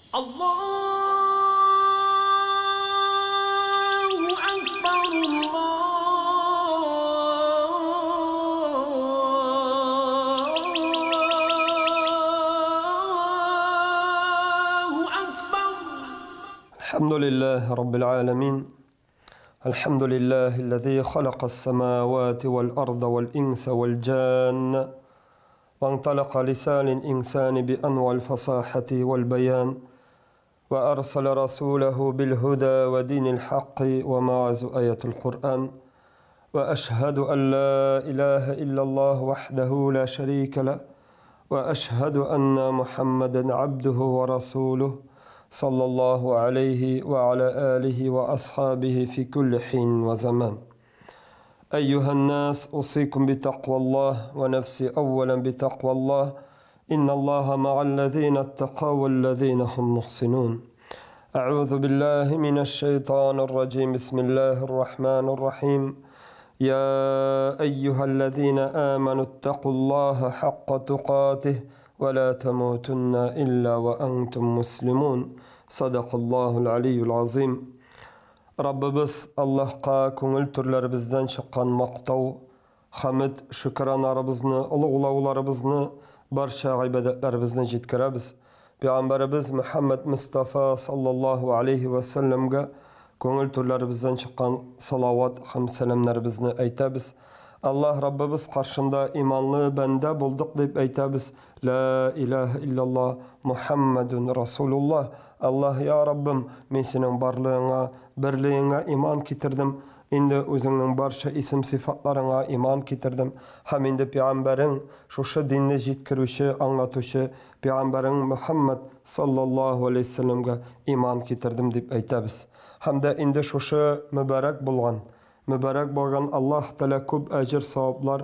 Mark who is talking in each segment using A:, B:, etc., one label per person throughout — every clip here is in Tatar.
A: الله أكبر الله أكبر.
B: الحمد لله رب العالمين. الحمد لله الذي خلق السماوات والأرض والإنس والجان وانطلق لسان الإنسان بأنواع الفصاحة والبيان وأرسل رسوله بالهدى ودين الحق ومعز آية القرآن وأشهد أن لا إله إلا الله وحده لا شريك له وأشهد أن محمدا عبده ورسوله صلى الله عليه وعلى آله وأصحابه في كل حين وزمان. أيها الناس أوصيكم بتقوى الله ونفسي أولا بتقوى الله إن الله مع الذين اتقوا والذين هم محسنون. أعوذ بالله من الشيطان الرجيم. بسم الله الرحمن الرحيم. يا أيها الذين آمنوا اتقوا الله حق تقاته ولا تموتن إلا وأنتم مسلمون. صدق الله العلي العظيم. Rabbimiz Allah'a көңіл түрлерімізден шыққан мақтау, хамид, шүкранарыбызны, ұлығылауларыбызны, барша ғибадетлерімізді жеткіреміз. Peygamberimiz Muhammed Mustafa sallallahu aleyhi ve sellem'ge көңіл түрлерімізден шыққан салават, хам сәлемлерімізді айтабыз. Allah Rabbimiz qarşında imanlı bəndə bulduq deyib aytabız. La ilahe illallah Muhammedun Rasulullah. Allah ya Rabbim, men senin barlığına, birliğine iman getirdim. İndi özünün barşa isim sıfatlarına iman getirdim. Hem indi Peygamberin şuşu dinni jetkirüşü, anlatuşu, Peygamberin Muhammed sallallahu aleyhi ve sellem'ge iman getirdim deyib aytabız. Hem de indi şuşu mübarek bolgan Allah Teala көп әҗр саваплар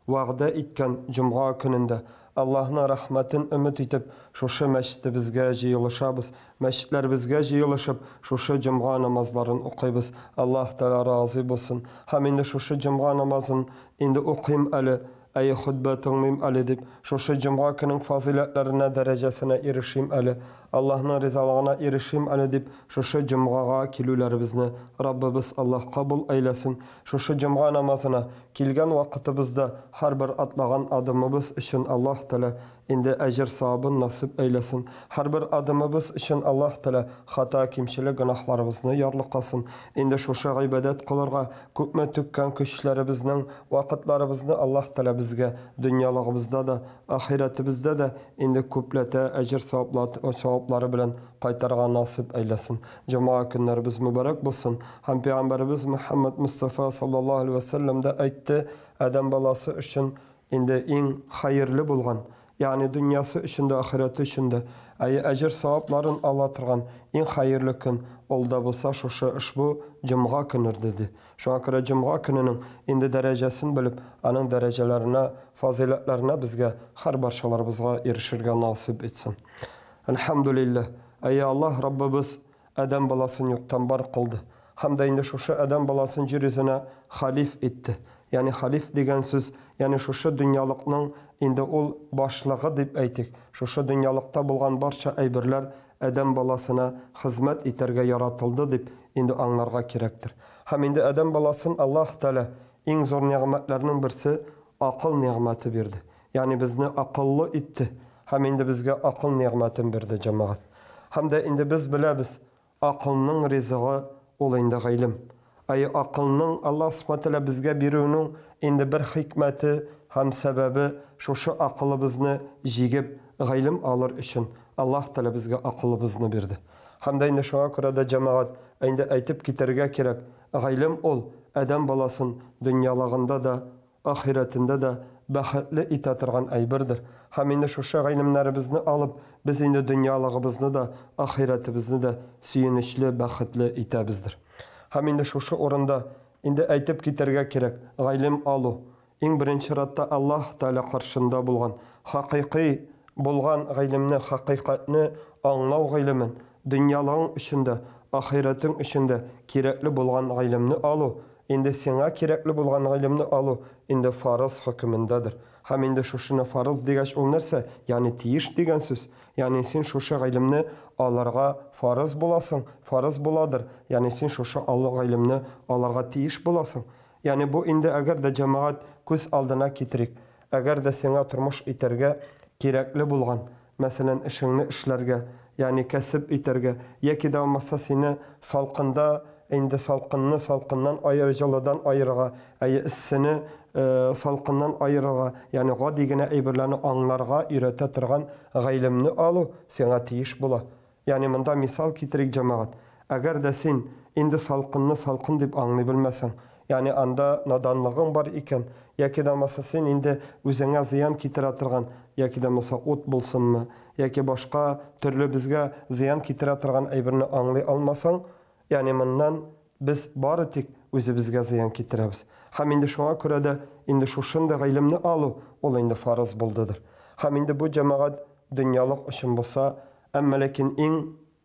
B: вәгъдә иткән җомга көнендә Allah'ın rahmetin ümit itib şuşu мәчетебезгә җыелышабыз. Мәчетләребезгә җыелышып şuşu җомга намазларын укыйбыз. Allah Teala разый булсын. Һәм инде şuşu җомга намазын инде укыйм әле, әй хутба тыңлыйм әле дип, şuşu җомга көннең фазилатларына, дәрәҗәсенә ирешим әле, Allah'ın rızalığına erişim әле дип, şuşu җомгага килүләребезне Rabbimiz Allah кабул әйләсен. Şuşu җомга намазына килгән вакытыбызда һәр бер атлаган адымыбыз өчен Allah Teala инде әҗр савабын насип әйләсен. Һәр бер адымыбыз өчен Allah Teala хата, кимчелек, гөнаһларыбызны ярлыкасын. Инде шушы гыйбадәт кылырга күпме төккән көчләребезнең, вакытларыбызны Allah Teala безгә дөньялыгыбызда да, ахиратыбызда да инде күпләтә әҗр саваплары белән кайтарга насип әйләсен. Җомга көннәребез mübarek булсын. Һәм Пәйгамбәребез Мөхәммәд Мустафа саллаллаһу алейһи ва саллям да әйтте, адам баласы өчен инде иң хайырлы булган, yani dünyası üçündə, ahireti üçündə əjr savabların ала торган иң хайырлы көн ol da булса шушы ушбу җомга көнер dedi. Шуңа күрә җомга көненең инде дәрәҗәсен белеп, аның дәрәҗәләренә, фазилатларына безгә һәр баршаларыбызга ирешергә насип etsin. Elhamdülillah. Ey Allah Rabbimiz adam balasını yoktan бар kıldı. Hem de indi şuşu adam balasını cirizine halif etti. Yani halif degen söz, yani şuşu dünyalıkның indi ol başlığı deyip aytik. Şuşu dünyalıkta bulgan barça әйберләр adam balasına hizmet iterge yaratıldı deyip indi anlarga kerektir. Hem indi adam balasını Allah Teala en zor nimetlerinin birisi akıl nimeti verdi. Yani bizni akıllı etti. Hem indi bizge akıl nimetin verdi cemaat. Hem de indi biz bilemiz akılның rizığı ol indi g'ilim. Ay akılның Allah Subhanahu Teala bizge birinin indi bir hikmeti hem sebebi şuşu akılımızı jigib g'ilim alır için Allah Teala bizge akılımızı verdi. Hem de indi şuna göre de cemaat indi aytib keterge kerek. G'ilim ol adam balasın dünyalığında da ahiretinde de бәхетле итә торган әйбердер. Һәм инде шушы гыйлемнәребезне алып, без инде дөньялыгыбызны да, ахиратыбызны да сөенечле, бәхетле итәбездер. Һәм инде шушы орында инде әйтеп китәргә кирәк, гыйлем алу. Иң беренче ратта Allah Teala каршында булган, хакыйкый булган гыйлемне, хакыйкатьне аңлау гыйлемен, дөньялыгың өчендә, ахиратың өчендә кирәкле булган гыйлемне алу. İndi sana kerekli bulgan ilimni alu indi farz hükümündedir. Һәм инде шушыны фарыз дигәч ул нәрсә? Ягъни тиеш дигән сүз. Ягъни син шушы гыйлемне аларга фарыз буласың, фарыз буладыр. Ягъни син шушы гыйлемне аларга тиеш буласың. Ягъни бу инде әгәр дә җәмәгать күз алдына китерик. Әгәр дә сиңа тормыш итәргә кирәкле булган, мәсәлән, эшеңне эшләргә, ягъни кәсеп итәргә, яки дә булмаса сине салкында, инде салкыннан айыры, җылыдан айырырга, иссене салкыннан айырырга, ягъни гади генә әйберләрне аңларга өйрәтә торган гыйлемне алу сиңа тиеш була. Ягъни монда мисал китерик җәмәгать. Әгәр дә син инде салкынны салкын дип аңлый белмәсәң, ягъни анда наданлыгың бар икән, яки да булмаса син инде үзеңә зыян китерә торган, яки да булмаса ут булсынмы, яки башка төрле безгә зыян китерә торган әйберне аңлый алмасаң, ягъни моннан без бары тик үзебезгә зыян китерәбез. Һәм инде шуңа күрә дә инде шушында гыйлемне алу ул инде фарыз булдыдыр. Һәм инде бу җәмәгать дөньялык өчен булса, әмма ләкин иң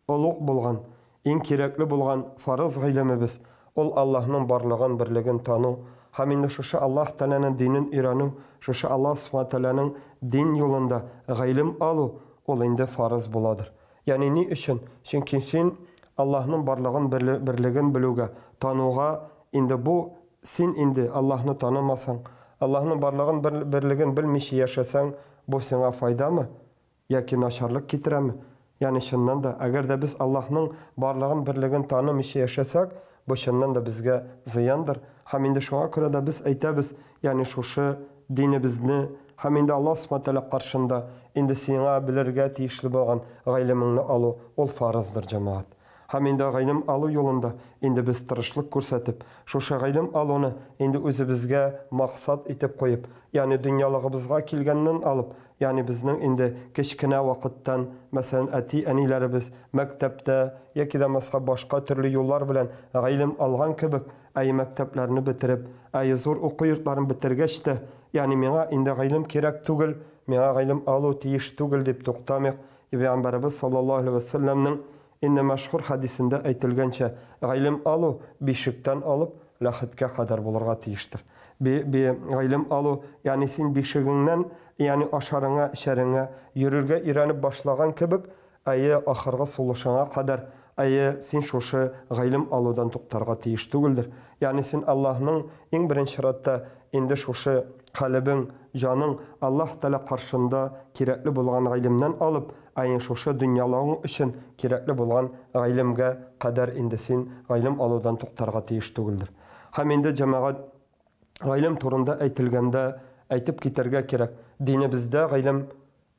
B: олуг булган, иң кирәкле булган фарыз гыйлемебез ул Аллаһның барлыгын, берлеген тану. Һәм инде шушы Аллаһ Тәгаләнең динен өйрәнү, шушы Аллаһ Субхаһу Тәгаләнең дин юлында гыйлем алу ул инде фарыз буладыр. Ягъни ни өчен? Чөнки син Аллаһның барлыгын, берлеген белүгә, тануга инде бу син инде Аллаһны танымасаң, Аллаһның барлыгын, берлеген белмичә яшәсәң, бу сиңа файдамы яки начарлык китерәме? Ягъни чыннан да, әгәр дә без Аллаһның барлыгын, берлеген танымыйча яшәсәк, бу чыннан да безгә зыяндыр. Һәм инде шуңа күрә дә без әйтәбез, ягъни шушы динебезне, һәм инде Аллаһ Субхаһу Тәгалә каршында инде сиңа белергә тиешле булган гыйлемеңне алу ул фарыздыр җәмәгать. Һәм инде гыйлем алу юлында инде без тырышлык күрсәтеп, шушы гыйлем алуны инде үзебезгә максат итеп куеп, ягъни дөньялыгыбызга килгәннән алып, ягъни безнең инде кечкенә вакыттан, мәсәлән, әти-әниләребез мәктәптә яки да башка төрле юллар белән гыйлем алган кебек, мәктәпләрне бетереп, зур уку йортларын бетергәч тә, ягъни миңа инде гыйлем кирәк түгел, миңа гыйлем алу тиеш түгел дип туктамыйк. Пәйгамбәрбез саллаллаһу алейһи ва сәлләмнең инде мәшһүр хадисендә әйтелгәнчә, гыйлем алу бишектән алып ләхеткә кадәр булырга тиештер. Гыйлем алу, ягъни син бишегеңнән, ягъни ашарыңа, эчәреңә, йөрергә өйрәнеп башлаган кебек, ахыргы сулышыңа кадәр син шушы гыйлем алудан туктарга тиеш түгелдер. Ягъни син Аллаһның иң беренче чиратта инде шушы калбың, җаның Аллаһ Тәгалә каршында кирәкле булган гыйлемнән алып, шушы дөньялыгың өчен кирәкле булган гыйлемгә кадәр инде син гыйлем алудан туктарга тиеш түгелдер. Һәм инде җәмәгать гыйлем турында әйтелгәндә әйтеп китәргә кирәк. Динебездә гыйлем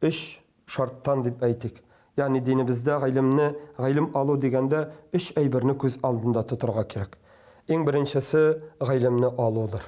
B: 3 шарттан дип әйтик. Ягъни динебездә гыйлем алу дигәндә 3 әйберне күз алдында тотырга кирәк. Иң беренчесе гыйлемне алудыр.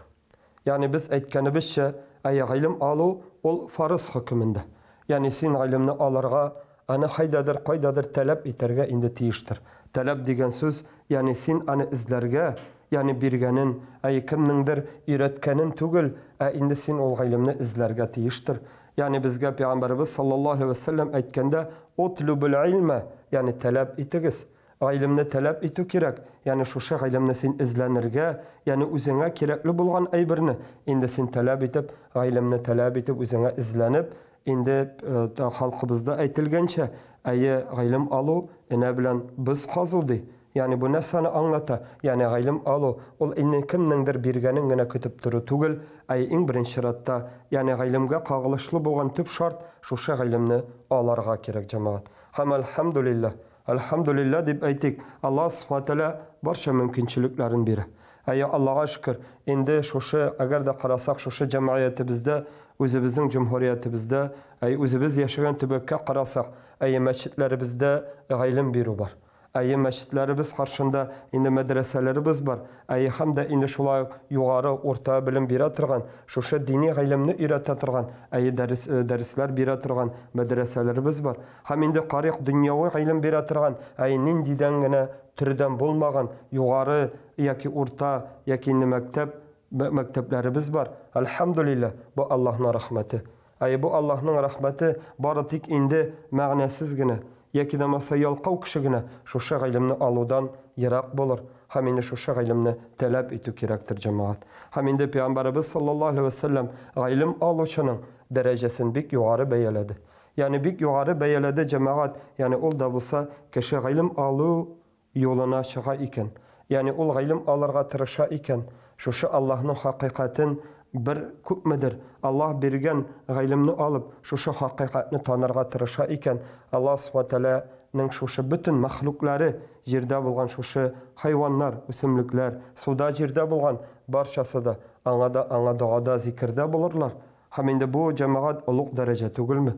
B: Ягъни без әйткәнебезчә, гыйлем алу ул фарыз хөкемендә. Ягъни син гыйлемне алырга, аны кайдадыр таләп итәргә инде тиештер. Таләп дигән сүз, ягъни син аны эзләргә, ягъни биргәнен, кемнеңдер өйрәткәнен түгел, инде син ул гыйлемне эзләргә тиештер. Ягъни безгә Пәйгамбәрбез саллаллаһу алейһи ва сәлләм әйткәндә, "Утлубул илма", ягъни таләп итегез. Гыйлемне таләп итү кирәк. Ягъни шушы гыйлемне син эзләнергә, ягъни үзеңә кирәкле булган әйберне инде син таләп итеп, гыйлемне таләп итеп, үзеңә эзләнеп, инде халкыбызда әйтелгәнчә, гыйлем алу энә белән без казу ди. Ягъни бу нәрсәне аңлата? Ягъни гыйлем алу ул инде кемнеңдер биргәнен генә көтеп тору түгел, иң беренче чиратта, ягъни гыйлемгә кагылышлы булган төп шарт шушы гыйлемне аларга кирәк җәмәгать. Һәм Алхамдулилlah дип әйтик, Аллаһ Субхаһу Тәгалә барча мөмкинчелекләрен бирә. Аллаһга шөкер, инде шушы, әгәр дә карасак, шушы җәмгыятебездә, үзебезнең җумһуриятебездә, үзебез яшәгән төбәккә карасак, мәчетләребездә гыйлем бирү бар. Мәчетләребез каршында инде мәдрәсәләребез бар. Һәм дә инде шулай югары, орта белем бирә торган, шушы дини гыйлемне өйрәтә торган, дәресләр бирә торган мәдрәсәләребез бар. Һәм инде карык дөньяви гыйлем бирә торган, ниндидән генә төрдән булмаган югары яки урта яки мәктәпләребез бар. Алхамдулилlah, бу Аллаһның рәхмәте. Бу Аллаһның рәхмәте бары тик инде мәгънәсез генә яки да маса ялкау кеше генә шушы гыйлемне алудан ерак булыр. Һәм инде шушы гыйлемне таләп итү кирәктер җәмәгать. Һәм инде Пәйгамбәрбез саллаллаһу алейһи ва сәлләм гыйлем алучының derecesini bik yukarı beyeledi. Yani bik yukarı beyeledi cemaat. Yani ol da bulsa kişi ilim alı yoluna çığa iken. Yani ol ilim alırga tırışa iken. Şu Allah'ın hakikatin bir küpmedir. Allah bergen ilimni alıp şu hakikatini tanırga tırışa iken. Allah subhanahu teala'nın şu bütün mahlukları jirde bulgan şu hayvanlar, ösümlükler, suda jirde bulgan barçası da ana doğada zikirde bulurlar. Haminde bu cemaat uluk derece tugul mu?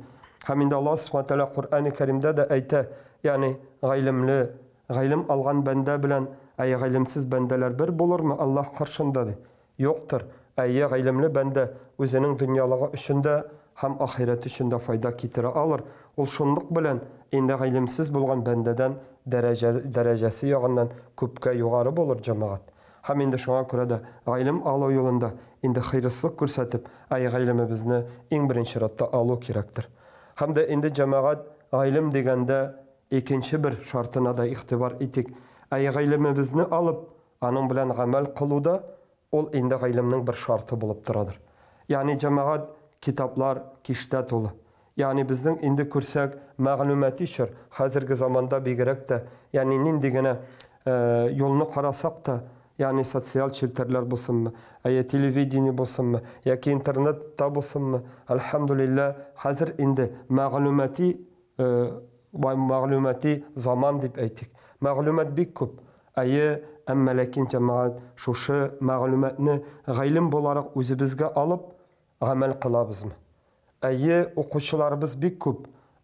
B: Haminde Allah subhanahu teala Kur'an-ı Kerim'de de ayta yani ilim algan bende bilen ilimsiz bendeler bir bulur mu? Allah karşındadır. Yoktur. İlimli bende özünün dünyalığı üçünde hem ahiret üçünde fayda kitire alır. Ol şunluk bilen indi ilimsiz bulgan bendeden derecesi yağından köpke yukarı bulur cemaat. Hem indi şuna göre de ilim alı yolunda indi hayırlılık gösterip ilimimizni en birinci ratta alı gerektir. Hem de indi cemaat ilim degende ikinci bir şartına da ihtibar ettik. Ilimimizni alıp anın bilen amel kılıda ol indi ilimnin bir şartı bulup duradır. Yani cemaat kitaplar kişte dolu. Yani bizden indi kursaq mağlumati şer. Hazırki zamanda bigirek de yani nindigene yolunu karasak da yani sosyal şilterler bulsun mu? Televizyonu bulsun mu? Ya ki internette bulsun mu? Elhamdülillah hazır indi mağlumati zaman deyip aytik. Mağlumat bik köp. Amma lakin cemaat şu mağlumatni ilim bolarak özümüzge alıp amel kılabız mı? Okuçularımız bik köp.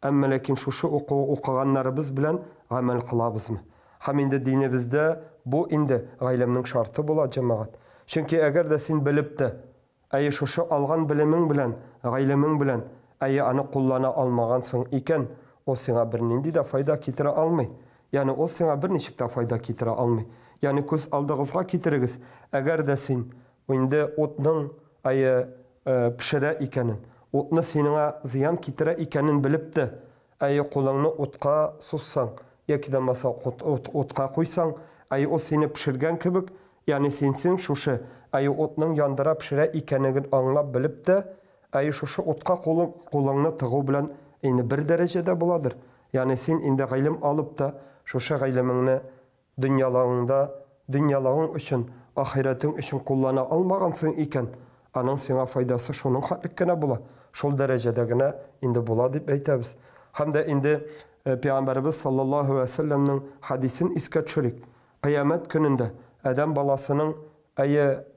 B: Amma lakin şu okuganlarımız bilen amel kılabız mı? Hem indi dinimizde bu indi ilimnin şartı bola cemaat. Çünkü eğer de sen bilip de şu algan bilimin bilen, ilimin bilen anı kullana almagansın iken o sana bir nindi de fayda kitire almay. Yani o sana bir neçik de fayda kitire almay. Yani köz aldığınızga kitirigiz. Eğer de sen indi otның pişire ikenin, otны senin ziyan kitire ikenin bilip de kulağını otka sussan, ya da masa otka koysan, o seni pişirgen kibik, yani sensin şu otның yandıra pişire ikenini anlap bilip de şu otka kulağını tığı bilen bir derecede buladır. Yani sen indi ilim alıp da şu ilimini dünyalığın için, ahiretin için kullana almagansın iken, anın sana faydası şunun hatlıkkine bula. Şol derecedegine indi bula deyip aytabız. Hem de indi Peygamberimiz sallallahu aleyhi ve sellem'nin hadisin iske çürük. Kıyamet gününde adam balasının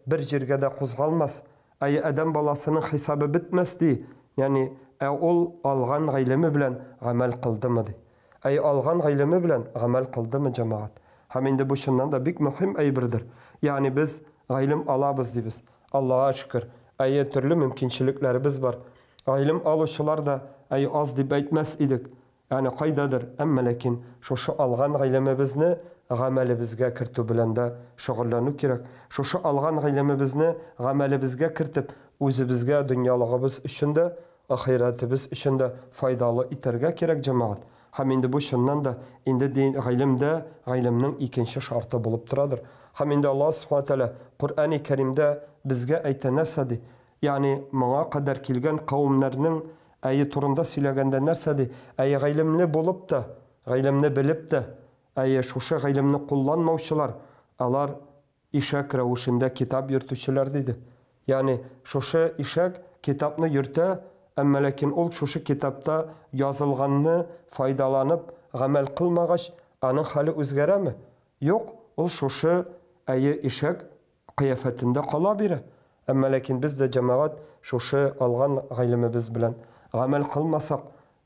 B: bir jirgede kuzgalmaz. Adam balasının hesabı bitmez diye. Yani ol algan ilimi bilen amel kıldı mı diye. Algan ilimi bilen amel kıldı mı cemaat? Hem indi bu şundan da bik mühim birdir. Yani biz ilim alabız diyiz. Allah'a şükür. Türlü mümkünçiliklerimiz var. İlim alışılar da az deyip etmez idik. Yani kaydadır. Ama lakin şu algan ilimimizni amelibizge kirtu bilen de şoğullanu gerek. Şu algan ilimimizni amelibizge kirtip özümüzge dünyalığımız içinde, ahiretimiz içinde faydalı iterge gerek cemaat. Hem indi bu şundan da indi ilimde ilimnin ikinci şartı bulup duradır. Hem indi Allah subhanahu teala Kur'an-ı Kerim'de bizge ayta nersedi. Yani mana kadar kilgen kavimlerinin turunda silagende nersedi. Ilimli bulup da, ilimli bilip de şu ilimni kullanmavçılar alar işek ravuşunda kitap yürütücüler dedi. Yani şu işek kitapını yürüte ama lakin ol şu kitapta yazılganını faydalanıp amel kılmagaç anın hali özgere mi? Yok. Ol şu işek kıyafetinde kalabire. Ama lakin biz de cemaat şu algan ilimimiz bilen amel kılmasak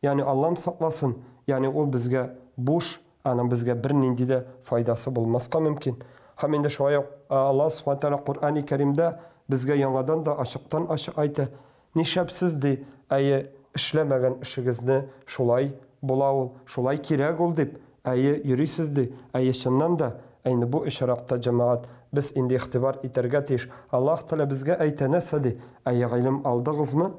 B: yani Allah'ım saklasın. Yani ol bizge boş bizge bir nindi de faydası bulmazka mümkün. Hem indi şoya Allah subhanahu teala Kur'an-ı Kerim'de bizge yangadan da aşıktan aşık ayta. Nişepsizdi işlemegen işigizni şolay bulaul, şolay kireg ol dip yürüysizdi. Şundan da bu işarakta cemaat biz indi ihtibar itergetiş. Allah Teala bizge ayta nesedi. İlim aldığız mı?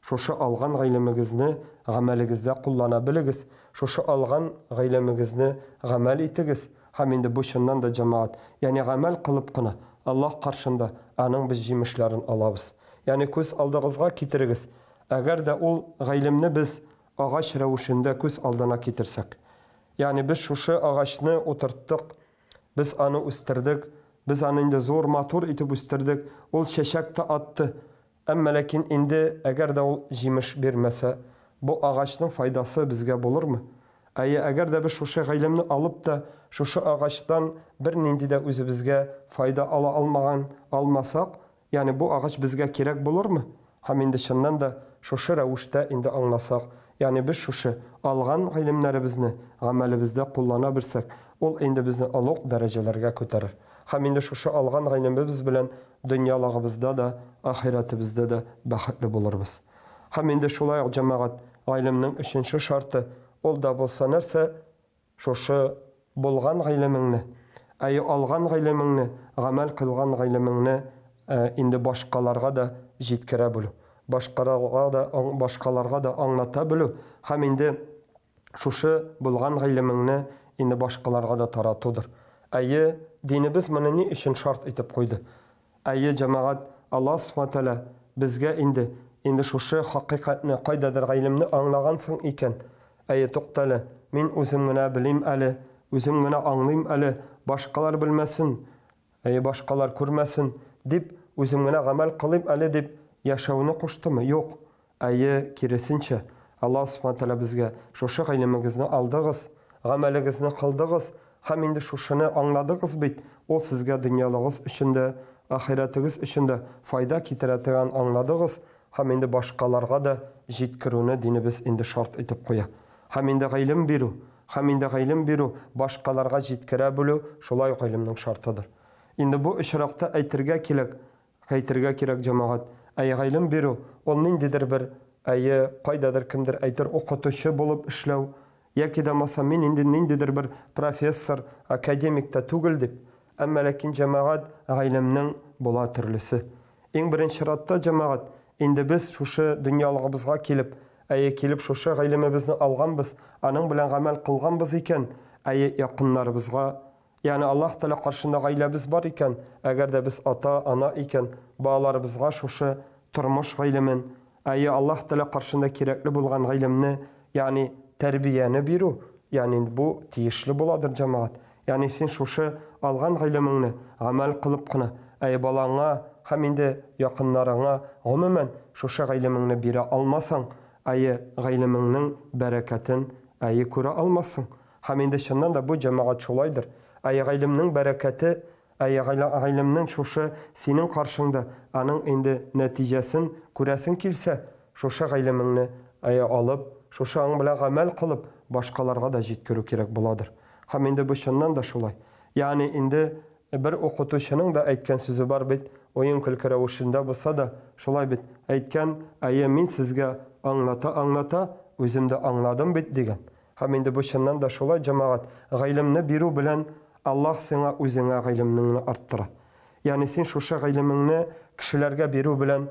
B: Şu algan ilimimizni ameligizde kullanabiliriz. Şu algan ilimimizni amel itigiz. Hem indi bu şundan da cemaat. Yani amel kılıp kına Allah karşında anın biz jimişlerin alabız. Yani köz aldığızga kitirigiz. Әгәр дә ул гыйлемне без агач рәвешендә күз алдына китерсәк. Yani biz şuşu ağaçını oturttuk, biz аны үстердек, biz аны инде зур матур итеп үстердек, ул чәчәк тә атты. Әмма ләкин инде әгәр дә ул җимеш бирмәсә, бу агачның файдасы безгә булырмы? Әгәр дә без шушы гыйлемне алып та, шушы агачтан бер нинди дә үзебезгә файда ала алмасак, yani бу агач безгә кирәк булырмы? Һәм инде чыннан да шушы рәвештә инде аңласак, yani biz шушы алган гыйлемнәребезне гамәлебездә куллана белсәк, ул инде безне олуг дәрәҗәләргә күтәрер. Һәм инде шушы алган гыйлемебез белән дөньялагыбызда да, ахиратыбызда да бәхетле булырбыз. Һәм инде шулай ук җәмәгать гыйлемнең өченче шарты ул да булса нәрсә? Шушы булган гыйлемеңне, алган гыйлемеңне, гамәл кылган гыйлемеңне инде башкаларга да җиткерә белү. Башкаларга да аңлата белү. Һәм инде шушы булган гыйлемеңне инде башкаларга да таратудыр. Динебез моны ни өчен шарт итеп куйды? Җәмәгать, Аллаһ Субхаһу ва Тааля безгә инде шушы хакыйкатьне, кайдадыр гыйлемне аңлагансың икән. Туктале, мин үзем генә белим әле, үзем генә аңлыйм әле, башкалар белмәсен, башкалар күрмәсен дип, үзем генә гамәл кылыйм әле дип яшәүне куштымы? Юк. Киресенчә, Аллаһ Субхаһу ва Тааля безгә шушы гыйлемегезне алдыгыз, гамәлегезне кылдыгыз, һәм инде шушыны аңладыгыз бит. Ул сезгә дөньялыгыз өчен дә, ахиратыгыз өчен дә файда китерә торган аңладыгыз, һәм инде башкаларга да җиткерүне динебез инде шарт итеп куя. Һәм инде гыйлем бирү, башкаларга җиткерә белү шулай гыйлемнең шартыдыр. Инде бу очракта әйтергә кирәк җәмәгать, гыйлем бирү, ул ниндидер бер кайдадыр кемдер әйтер укытучы булып эшләү, яки да маса мин инде ниндидер бер профессор, академик та түгел дип. Әмма ләкин җәмәгать гыйлемнең була төрлесе. Иң беренче чиратта җәмәгать, инде без шушы дөньялыгыбызга килеп шушы гыйлемебезне алганбыз, аның белән гамәл кылганбыз икән, якыннарыбызга, yani Аллаһ Тәгалә каршында гаиләбез бар икән, әгәр дә без ата-ана икән, балаларыбызга шушы тормыш гыйлемен, Аллаһ Тәгалә каршында кирәкле булган гыйлемне, yani тәрбияне бирү, yani бу тиешле буладыр җәмәгать. Yani син шушы алган гыйлемеңне гамәл кылып кына, балаңа һәм инде якыннарыңа гомумән шушы гыйлемеңне бирә алмасаң, гыйлемеңнең бәрәкәтен күрә алмассың. Һәм инде чыннан да бу җәмәгать шулайдыр. Гыйлемнең бәрәкәте, гыйлемнең шушы синең каршыңда аның инде нәтиҗәсен күрәсең килсә, шушы гыйлемеңне алып, шушы аң белән гамәл кылып, башкаларга да җиткерү кирәк буладыр. Һәм инде бу чыннан да шулай. Yani инде бер укытучының да әйткән сүзе бар бит, уен көлке рәвешендә булса да шулай бит. Әйткән, мин сезгә аңлата, үзем дә аңладым бит дигән. Һәм инде бу чыннан да шулай җәмәгать, гыйлемне бирү белән Аллаһ сиңа үзеңә гыйлемеңне арттыра. Yani син шушы гыйлемеңне кешеләргә бирү белән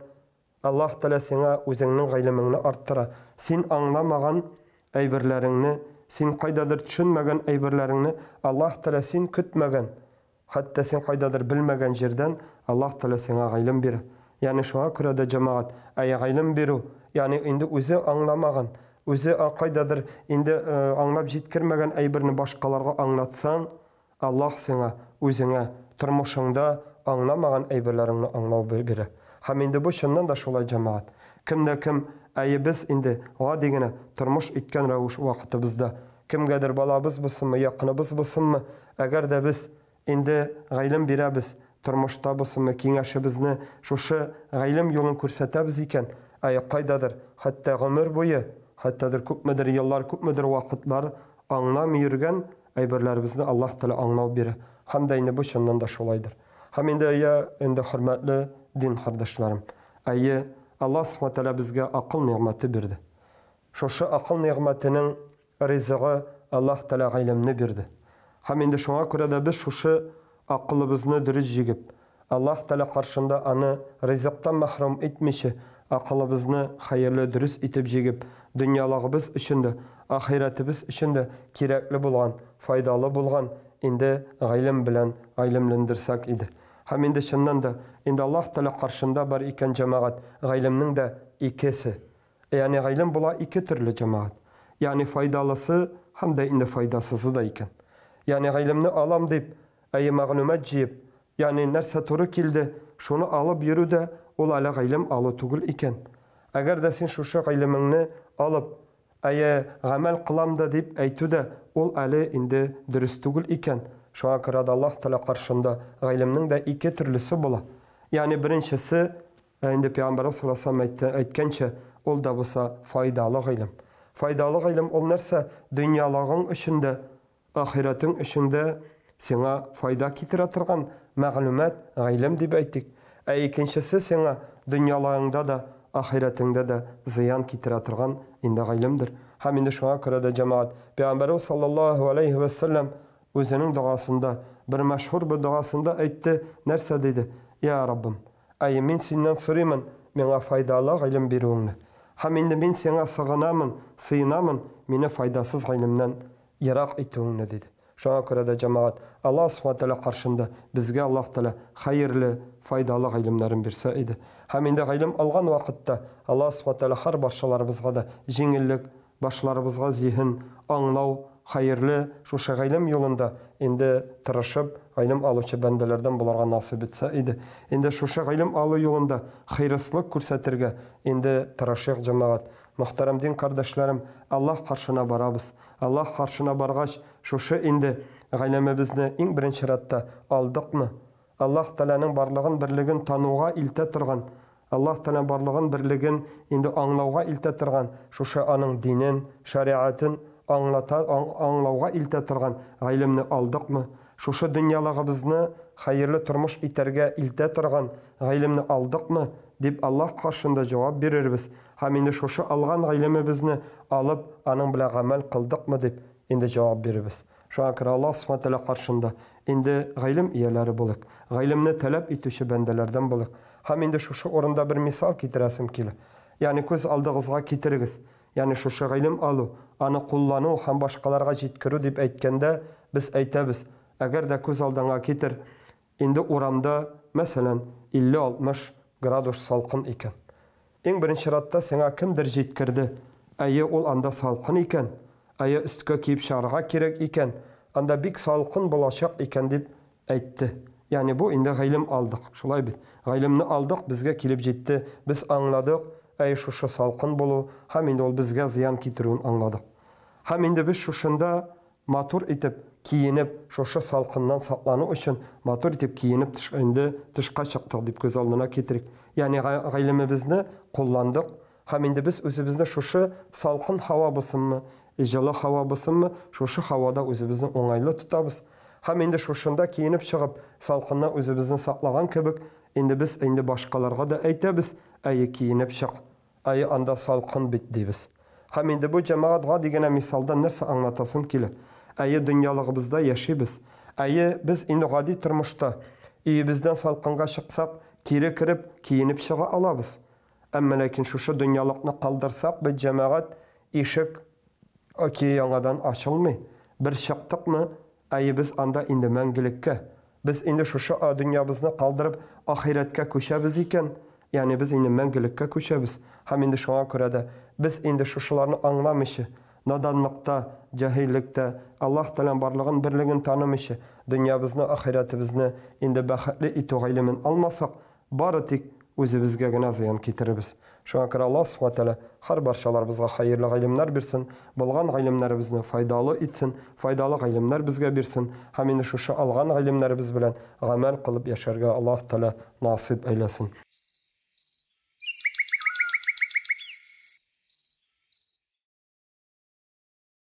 B: Аллаһ Тәгалә сиңа үзеңнең гыйлемеңне арттыра. Син аңламаган әйберләреңне, син кайдадыр төшенмәгән әйберләреңне Аллаһ Тәгалә син көтмәгән, хәтта син кайдадыр белмәгән җирдән Аллаһ Тәгалә сиңа гыйлем бирә. Yani шуңа күрә дә җәмәгать, гыйлем бирү, yani инде үзе аңламаган, үзе кайдадыр инде аңлап җиткермәгән әйберне башкаларга аңлатсаң, Аллаһ сиңа үзеңә тормышыңда аңламаган әйберләреңне аңлау бирә. Һәм инде бу чыннан да шулай җәмәгать. Кемдә кем без инде гади генә тормыш иткән рәвеш вакытыбызда, кемгәдер балабыз булсынмы, якыныбыз булсынмы, әгәр дә без инде гыйлем бирәбез, тормышта булсынмы, киңәшебезне шушы гыйлем юлын күрсәтәбез икән, кайдадыр, хәтта гомер буе, хәттәдер күпмедер еллар, күпмедер вакытлар аңламый йөргән әйберләребезне Аллаһ Тәгалә аңлау бирә. Һәм дә инде бу чыннан да шулайдыр. Һәм инде хөрмәтле дин кардәшләрем, Аллаһ Субхаһу ва Тааля безгә акыл ниъмәте бирде. Шушы акыл ниъмәтенең ризыгы Аллаһ Тәгалә гыйлемне бирде. Һәм инде шуңа күрә дә без шушы акылыбызны дөрес җигеп, Аллаһ Тәгалә каршында аны ризыктан мәхрүм итмичә, акылыбызны хәерле дөрес итеп җигеп, дөньялагыбыз өчен дә, ахиратыбыз өчен дә кирәкле булган, файдалы булган инде гыйлем белән гыйлемлендерсәк иде. Һәм инде чыннан да инде Аллаһ Тәгалә каршында бар икән җәмәгать, гыйлемнең дә икесе. Yani g'ilim bula iki türlü cemaat. Yani faydalısı hem de indi faydasızı da iken. Yani g'ilimni alam deyip, ayı ma'lumat jiyip, yani nerse turu kildi, şunu alıp yürü de, ol ala g'ilim alı tugul iken. Eğer de sen şu g'ilimini alıp, ayı gamel kılam da deyip aytu da, ol ala indi dürüst tugul iken. Şoňa görä Allah Taala karşında g'ilimning de iki türlüsü bula. Yani birincisi, indi Peygamber sallallahu aleyhi ve sellem aytgança, ol da bolsa faydalı g'ilim. Faydalı g'ilim ol nerse dünýalagyň içinde, ahiretin içinde sana fayda kitire turgan ma'lumat g'ilim diýip aýtdyk. Ikincisi sana dünýalagyňda da ahiretinde de ziyan kitire turgan indi g'ilimdir. Hem indi şoňa görä de cemaat Peygamber sallallahu aleyhi ve sellem özünün duasında bir meşhur bir duasında aýtdy. Nerse dedi? Ya Rabbim, ay min senden soraýman, meňe faydaly g'ilim berýäňni. Hem indi men sana sığınamın, sığınamın, meni faydasız g'ilimden ýerak etýäňni dedi. Şoňa görä de cemaat Allah subhanahu taala karşında bizge Allah taala hayırlı, faydalı g'ilimlerin berse idi. Hem indi g'ilim algan wagtda Allah subhanahu taala har başlarybızga da jeňillik, başlarybızga zihin, anlaw, hayırlı şu g'ilim ýolunda indi tırışıp g'ilim aluçy bendelerden bularga nasip etse idi. Indi şu g'ilim alı ýolunda hayryslyk görsetirge indi tırışyk cemaat. Muhterem din kardeşlerim, Allah karşına barabız. Allah karşına bargaç şu indi g'ilimimizni iň birinçi ratda aldykmy? Allah Taalanyň barlygyn birligin tanouga ilte turgan, Allah Taalanyň barlygyn birligin indi anlawga ilte turgan, şu anyň dinin, şeriatyn anlawga ilte turgan g'ilimni aldykmy? Şu dünýalagymyzni hayırlı turmuş iterge ilte turgan g'ilimni aldykmy? Dip Allah karşında cevap bererbiz. Hem indi şu algan g'ilimimizni alıp anyň bilen amel kıldykmy dip indi cevap bererbiz. Şoňa görä Allah subhanahu taala karşında indi g'ilim iýeleri bolyk. G'ilimni talap etýüşi bendelerden bolyk. Hem indi şu orunda bir misal kitiresim kile. Yani köz aldygyzga kitirigiz. Yani şu g'ilim alu, any gullanyw hem başgalarga jetkirүү dip aýtkanda biz aýtabyz. Eger de köz aldyňa kitir, indi uramda meselen 50-60 gradus salkın iken. En birinci ratda sana kimdir jetkirdi? Aýy ol anda salkın iken, aýy üstke kiýip şarga kerek iken, anda bik salkın bolacak iken dip aýtdy. Yani bu indi g'ilim aldyk. Şolay bil. G'ilimni aldyk, bizge kilip jetdi. Biz anladyk, aýy şu salkın bolu, hem indi ol bizge ziyan kitirүүni anladyk. Hem indi biz şuşunda matur etip, kiyinip, şu salkından saklanyw üçin matur etip kiyinip indi tyşka çykdyk dip göz aldyna ketirik. Yani g'ilimimizni kullandyk. Hem indi biz özübizni şu salkın hawa bolsunmy, ejala hawa bolsunmy, şu hawada özübizni oňaýly tutabız. Hem indi şuşunda kiyinip çygyp salkyndan özübizni saklagan kebek, indi biz indi başgalarga da aýtabyz, aýy kiyinip çyk, aýy anda salkyn bit diýibiz. Hem indi bu cemaatga digene misaldan nerse anlatasym kile. Aýy dünýalygymyzda ýaşaýbys. Aýy biz indi gady turmuşda iýibizden salkynga çyksak, kiri kirip kiyinip çyga alabys. Amma lakin şu dünýalykny kaldyrsak, bu cemaat işik ki ýangadan açylmy. Bir çykdykmy, aýy biz anda indi mänggilikke. Biz indi şu dünýämizni kaldyryp ahiretke köşebiz iken, yani biz indi mänggilikke köşebiz. Hem indi şoňa görä de biz indi şuşularny anlamışy, nadanlykda, jahillikde, Allah Taalanyň barlygyn birligini tanımışy, dünýämizni, ahiretimizni indi bahatly etýän g'ilimini almasak, bary tik özübizge gene ziyan kitiribis. Şoňa görä Allah subhanahu taala har barşalarybyzga hayırlı g'ilimler bersin, bolgan g'ilimlerimizni faydaly etsin, faydaly g'ilimler bizge bersin. Hem indi şu algan g'ilimlerimiz bilen amel kılıp yaşarga Allah Taala nasip eylesin.